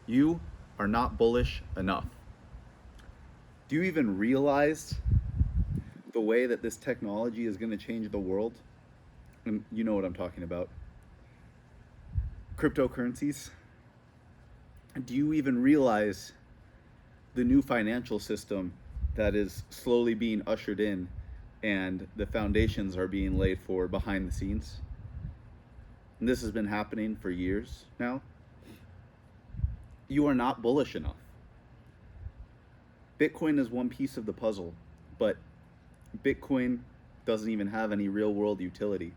You are not bullish enough. Do you even realize the way that this technology is going to change the world? And you know what I'm talking about. Cryptocurrencies. Do you even realize the new financial system that is slowly being ushered in and the foundations are being laid for behind the scenes? And this has been happening for years now. You are not bullish enough. Bitcoin is one piece of the puzzle, but Bitcoin doesn't even have any real world utility.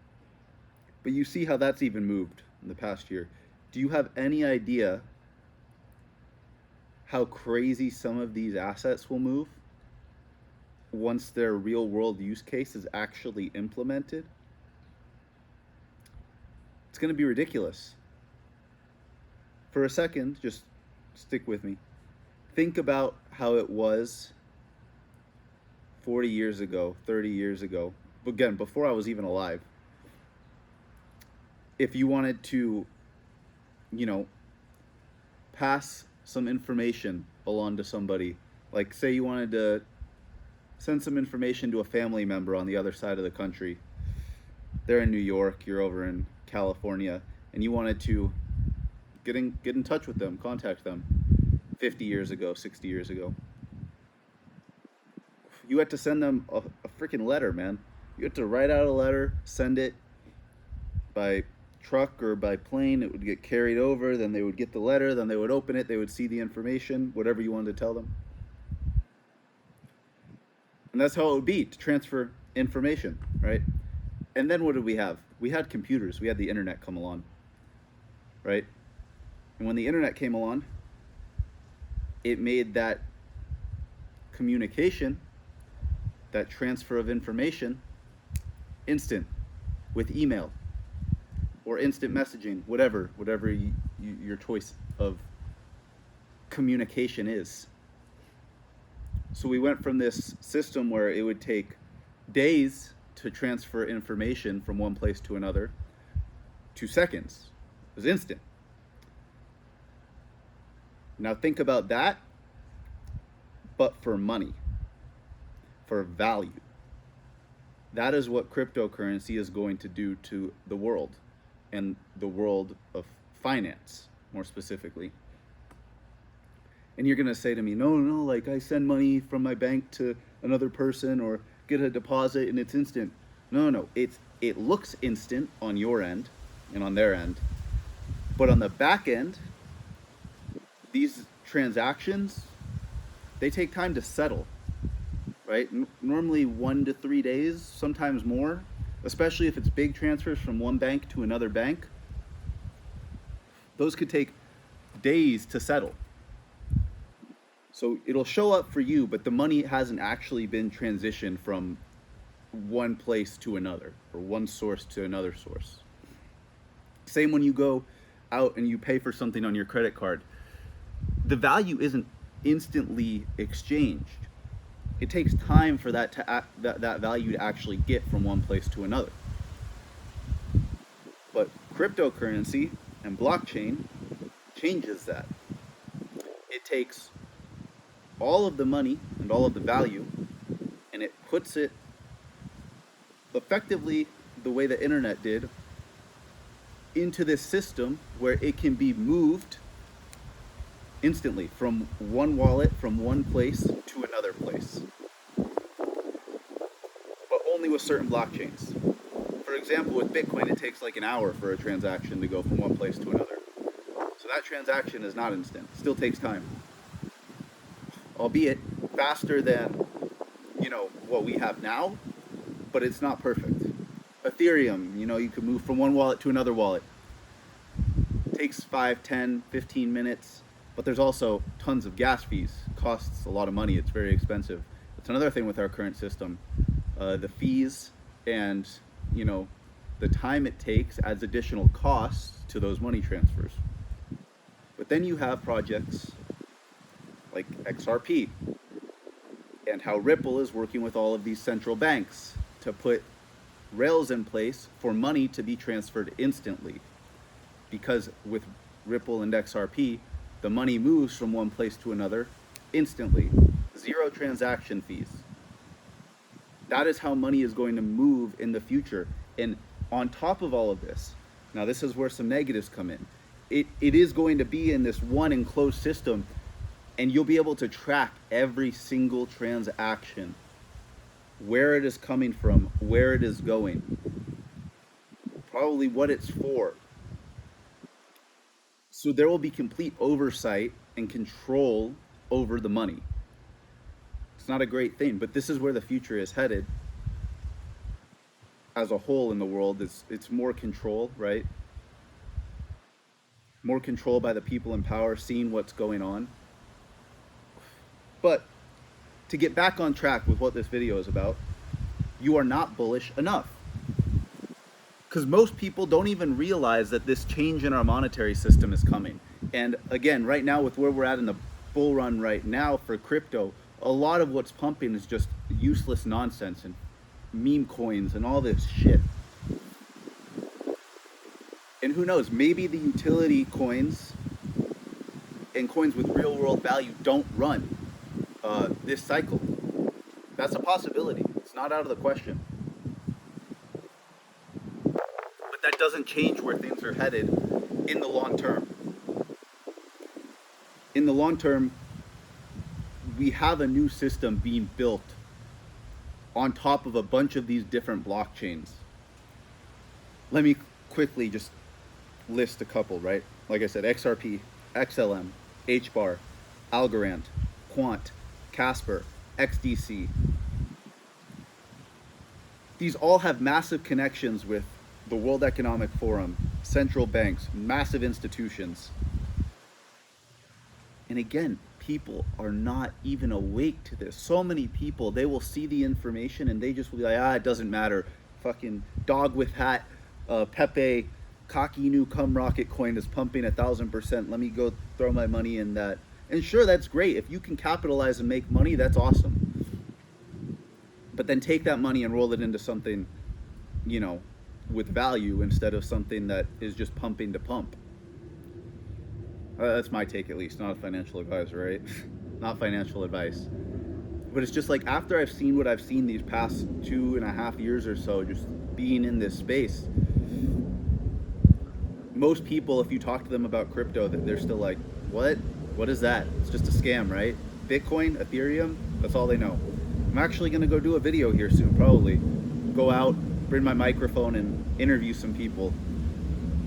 But you see how that's even moved in the past year. Do you have any idea how crazy some of these assets will move once their real world use case is actually implemented? It's going to be ridiculous. For a second, just stick with me. Think about how it was 40 years ago, 30 years ago, again, before I was even alive. If you wanted to, pass some information along to somebody, like say you wanted to send some information to a family member on the other side of the country. They're in New York, you're over in California, and you wanted to get in touch with them, contact them 50 years ago, 60 years ago. You had to send them a freaking letter, man. You had to write out a letter, send it by truck or by plane. It would get carried over, then they would get the letter, then they would open it, they would see the information, whatever you wanted to tell them. And that's how it would be to transfer information, right? And then what did we have? We had computers, we had the internet come along, right? And when the internet came along, it made that communication, that transfer of information, instant with email or instant messaging, whatever your choice of communication is. So we went from this system where it would take days to transfer information from one place to another to seconds. It was instant. Now think about that, but for money, for value. That is what cryptocurrency is going to do to the world, and the world of finance, more specifically. And you're going to say to me, no, like I send money from my bank to another person or get a deposit and it's instant. No, it looks instant on your end and on their end. But on the back end, these transactions, they take time to settle, right? Normally 1 to 3 days, sometimes more, especially if it's big transfers from one bank to another bank. Those could take days to settle. So it'll show up for you, but the money hasn't actually been transitioned from one place to another or one source to another source. Same when you go out and you pay for something on your credit card. The value isn't instantly exchanged. It takes time for that value to actually get from one place to another. But cryptocurrency and blockchain changes that. It takes all of the money and all of the value, and it puts it effectively the way the internet did into this system where it can be moved instantly from one wallet, from one place to another place, but only with certain blockchains. For example, with Bitcoin, it takes like an hour for a transaction to go from one place to another. So that transaction is not instant. It still takes time, albeit faster than what we have now, but it's not perfect. Ethereum, you can move from one wallet to another wallet. It takes 5, 10, 15 minutes, but there's also tons of gas fees. It costs a lot of money. It's very expensive. That's another thing with our current system. The fees and the time it takes adds additional costs to those money transfers. But then you have projects like XRP and how Ripple is working with all of these central banks to put rails in place for money to be transferred instantly. Because with Ripple and XRP, The money moves from one place to another instantly. Zero transaction fees. That is how money is going to move in the future. And on top of all of this, now this is where some negatives come in. It is going to be in this one enclosed system, and you'll be able to track every single transaction, where it is coming from, where it is going, probably what it's for. So there will be complete oversight and control over the money. It's not a great thing, but this is where the future is headed as a whole in the world. It's more control, right? More control by the people in power, seeing what's going on. But to get back on track with what this video is about, you are not bullish enough. Because most people don't even realize that this change in our monetary system is coming. And again, right now with where we're at in the bull run right now for crypto, a lot of what's pumping is just useless nonsense and meme coins and all this shit. And who knows, maybe the utility coins and coins with real world value don't run this cycle. That's a possibility. It's not out of the question. But that doesn't change where things are headed in the long term. In the long term, we have a new system being built on top of a bunch of these different blockchains. Let me quickly just list a couple, right? Like I said, XRP, XLM, HBAR, Algorand, Quant, Casper, XDC. These all have massive connections with the World Economic Forum, central banks, massive institutions. And again, people are not even awake to this. So many people, they will see the information and they just will be like, it doesn't matter. Fucking dog with hat, Pepe, cocky new cum rocket coin is pumping 1,000%. Let me go throw my money in that. And sure, that's great. If you can capitalize and make money, that's awesome. But then take that money and roll it into something, with value instead of something that is just pumping to pump. That's my take, at least. Not a financial advisor, right? Not financial advice. But it's just like, after I've seen what I've seen these past 2.5 years or so, just being in this space, most people, if you talk to them about crypto, they're still like, what? What is that? It's just a scam, right? Bitcoin, Ethereum, that's all they know. I'm actually going to go do a video here soon, probably. Go out, bring my microphone and interview some people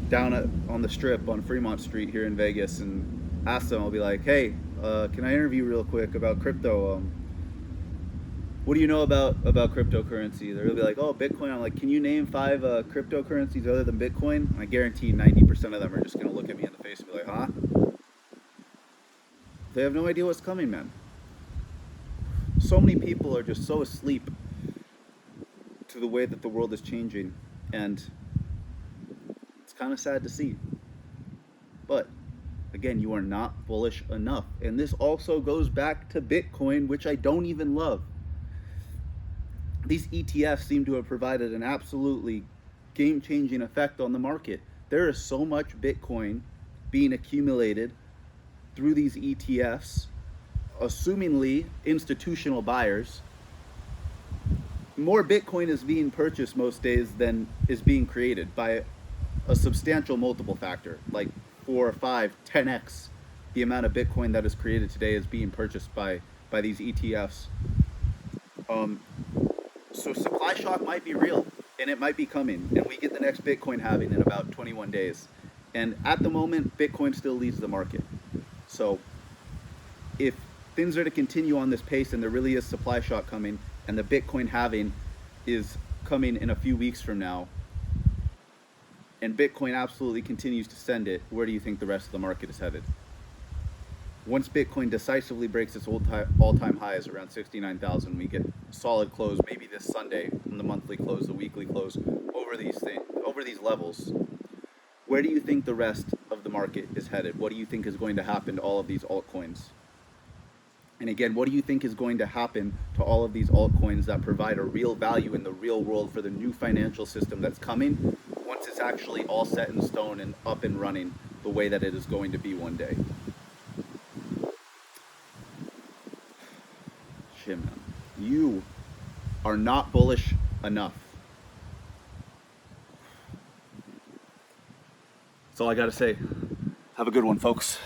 down on the strip on Fremont Street here in Vegas and ask them. I'll be like, hey, can I interview real quick about crypto? What do you know about cryptocurrency? They'll be like, oh, Bitcoin. I'm like, can you name 5 cryptocurrencies other than Bitcoin? And I guarantee 90% of them are just going to look at me in the face and be like, huh? They have no idea what's coming, man. So many people are just so asleep to the way that the world is changing, and it's kind of sad to see. But again, you are not bullish enough. And this also goes back to Bitcoin, which I don't even love. These ETFs seem to have provided an absolutely game-changing effect on the market. There is so much Bitcoin being accumulated through these ETFs, assumingly institutional buyers. More Bitcoin is being purchased most days than is being created by a substantial multiple factor, like 4 or 5, 10x the amount of Bitcoin that is created today is being purchased by these ETFs. So supply shock might be real, and it might be coming, and we get the next Bitcoin halving in about 21 days. And at the moment, Bitcoin still leads the market. So if things are to continue on this pace and there really is supply shock coming, and the Bitcoin halving is coming in a few weeks from now, and Bitcoin absolutely continues to send it, where do you think the rest of the market is headed? Once Bitcoin decisively breaks its all-time highs around 69,000, we get solid close, maybe this Sunday, on the monthly close, the weekly close, over these levels. Where do you think the rest of the market is headed? What do you think is going to happen to all of these altcoins? And again, what do you think is going to happen to all of these altcoins that provide a real value in the real world for the new financial system that's coming, once it's actually all set in stone and up and running the way that it is going to be one day? Shit, man. You are not bullish enough. That's all I got to say. Have a good one, folks.